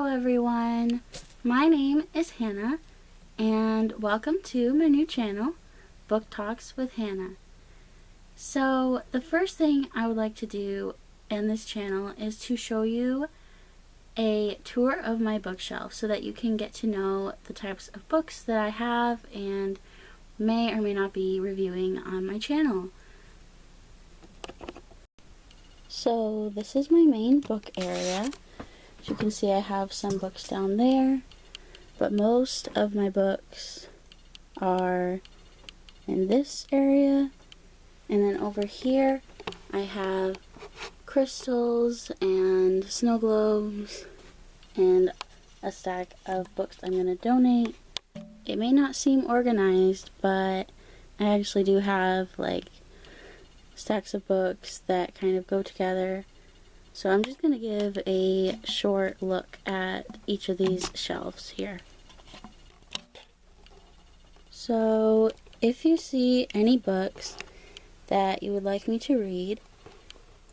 everyone, my name is Hannah and welcome to my new channel, Book Talks with Hannah. So the first thing I would like to do in this channel is to show you a tour of my bookshelf so that you can get to know the types of books that I have and may or may not be reviewing on my channel. So this is my main book area. As you can see, I have some books down there, but most of my books are in this area, and then over here I have crystals and snow globes and a stack of books I'm going to donate. It may not seem organized, but I actually do have like stacks of books that kind of go together. So I'm just going to give a short look at each of these shelves here. So if you see any books that you would like me to read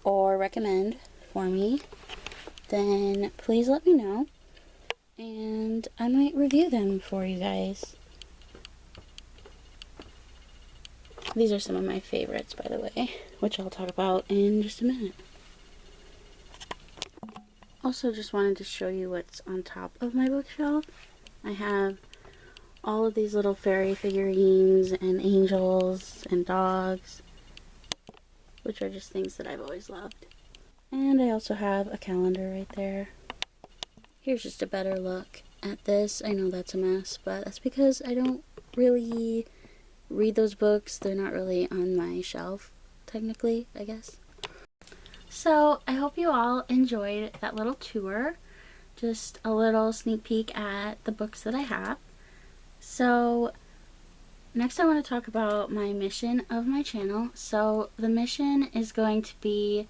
or recommend for me, then please let me know and I might review them for you guys. These are some of my favorites, by the way, which I'll talk about in just a minute. Also, just wanted to show you what's on top of my bookshelf. I have all of these little fairy figurines and angels and dogs, which are just things that I've always loved. And I also have a calendar right there. Here's just a better look at this. I know that's a mess, but that's because I don't really read those books. They're not really on my shelf, technically, I guess. So I hope you all enjoyed that little tour, just a little sneak peek at the books that I have. So next I want to talk about my mission of my channel. So the mission is going to be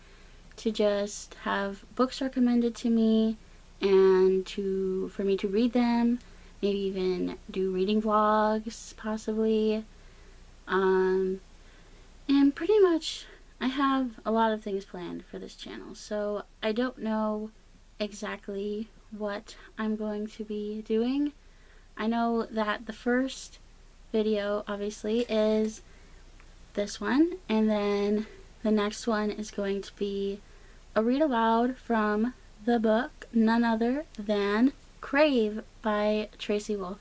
to just have books recommended to me and for me to read them, maybe even do reading vlogs possibly, and pretty much I have a lot of things planned for this channel, so I don't know exactly what I'm going to be doing. I know that the first video obviously is this one, and then the next one is going to be a read aloud from the book none other than Crave by Tracy Wolff,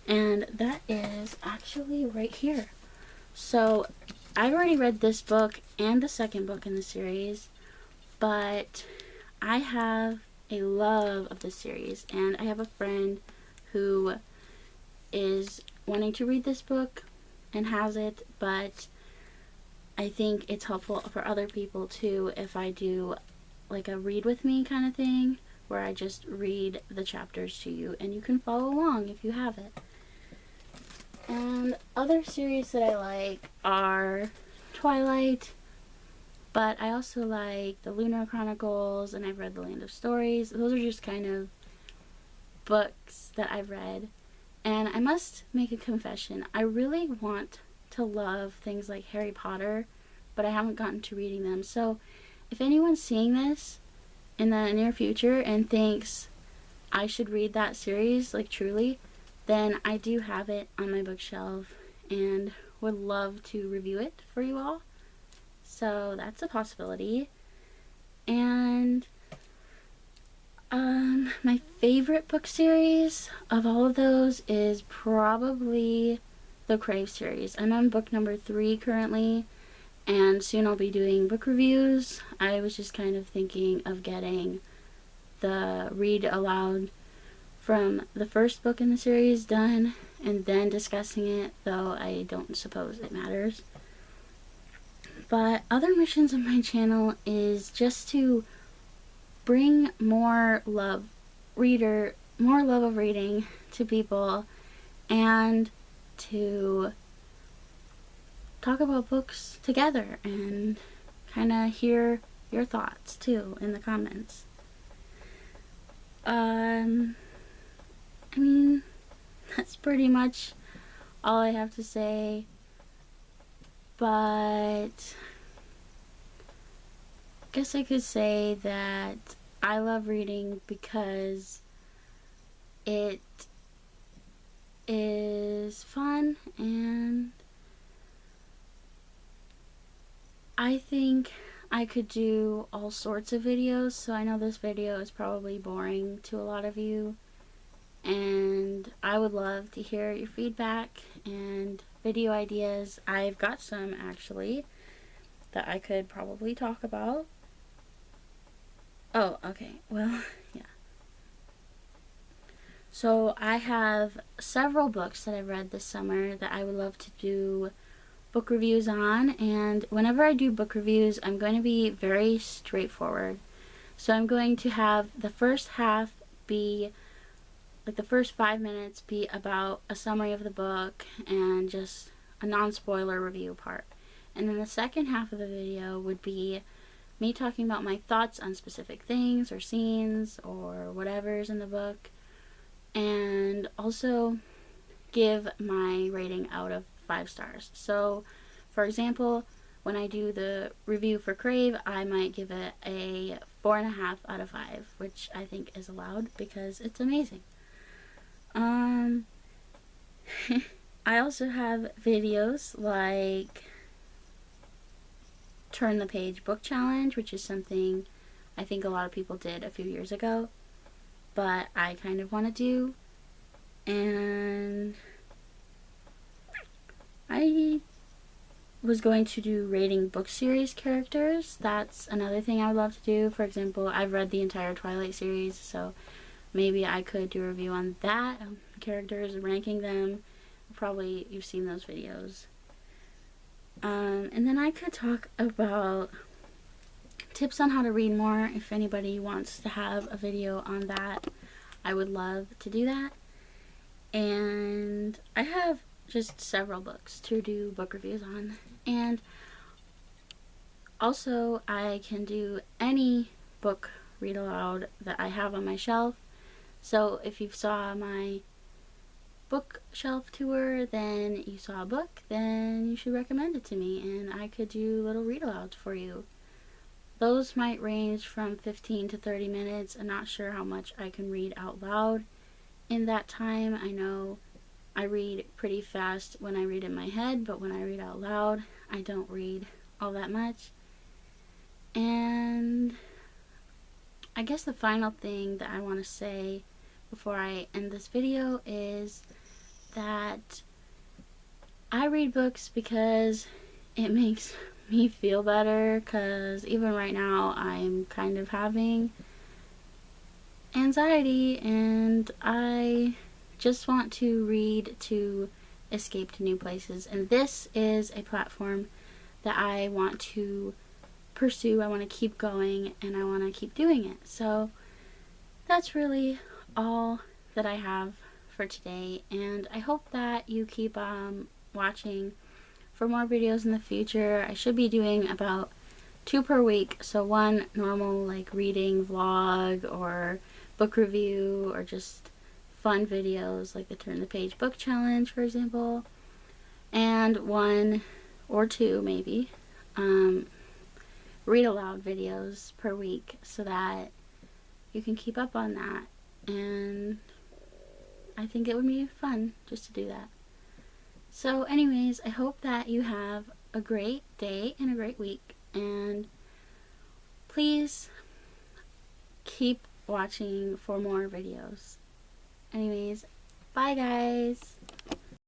and that is actually right here. So I've already read this book and the second book in the series, but I have a love of the series, and I have a friend who is wanting to read this book and has it, but I think it's helpful for other people too if I do like a read with me kind of thing, where I just read the chapters to you and you can follow along if you have it. And other series that I like are Twilight, but I also like the Lunar Chronicles, and I've read The Land of Stories. Those are just kind of books that I've read. And I must make a confession. I really want to love things like Harry Potter, but I haven't gotten to reading them. So if anyone's seeing this in the near future and thinks I should read that series, like truly, then I do have it on my bookshelf and would love to review it for you all. So that's a possibility. And my favorite book series of all of those is probably the Crave series. I'm on book number 3 currently, and soon I'll be doing book reviews. I was just kind of thinking of getting the read aloud from the first book in the series done and then discussing it, though I don't suppose it matters. But other missions of my channel is just to bring more love of reading to people, and to talk about books together and kind of hear your thoughts too in the comments. I mean, that's pretty much all I have to say, but guess I could say that I love reading because it is fun, and I think I could do all sorts of videos. So I know this video is probably boring to a lot of you, and I would love to hear your feedback and video ideas. I've got some actually that I could probably talk about. Oh, okay. Well, yeah. So I have several books that I've read this summer that I would love to do book reviews on, and whenever I do book reviews, I'm going to be very straightforward. So I'm going to have the first half be, like the first 5 minutes, be about a summary of the book and just a non-spoiler review part. And then the second half of the video would be me talking about my thoughts on specific things or scenes or whatever's in the book, and also give my rating out of 5 stars. So, for example, when I do the review for Crave, I might give it a 4.5 out of 5, which I think is allowed because it's amazing. I also have videos like Turn the Page Book Challenge, which is something I think a lot of people did a few years ago, but I kind of want to do. And I was going to do rating book series characters. That's another thing I would love to do. For example, I've read the entire Twilight series, so maybe I could do a review on that, characters, ranking them. Probably you've seen those videos. And then I could talk about tips on how to read more. If anybody wants to have a video on that, I would love to do that. And I have just several books to do book reviews on. And also I can do any book read aloud that I have on my shelf. So if you saw my bookshelf tour, then you saw a book, then you should recommend it to me, and I could do little read alouds for you. Those might range from 15 to 30 minutes. I'm not sure how much I can read out loud in that time. I know I read pretty fast when I read in my head, but when I read out loud, I don't read all that much. And I guess the final thing that I want to say before I end this video is that I read books because it makes me feel better, because even right now I'm kind of having anxiety, and I just want to read to escape to new places, and this is a platform that I want to pursue. I want to keep going, and I want to keep doing it. So that's really all that I have for today, and I hope that you keep watching for more videos in the future. I should be doing about 2 per week, so one normal like reading vlog or book review, or just fun videos like the Turn the Page Book Challenge, for example, and 1 or 2 maybe read aloud videos per week, so that you can keep up on that. And I think it would be fun just to do that. So anyways, I hope that you have a great day and a great week, and please keep watching for more videos. Anyways, bye guys!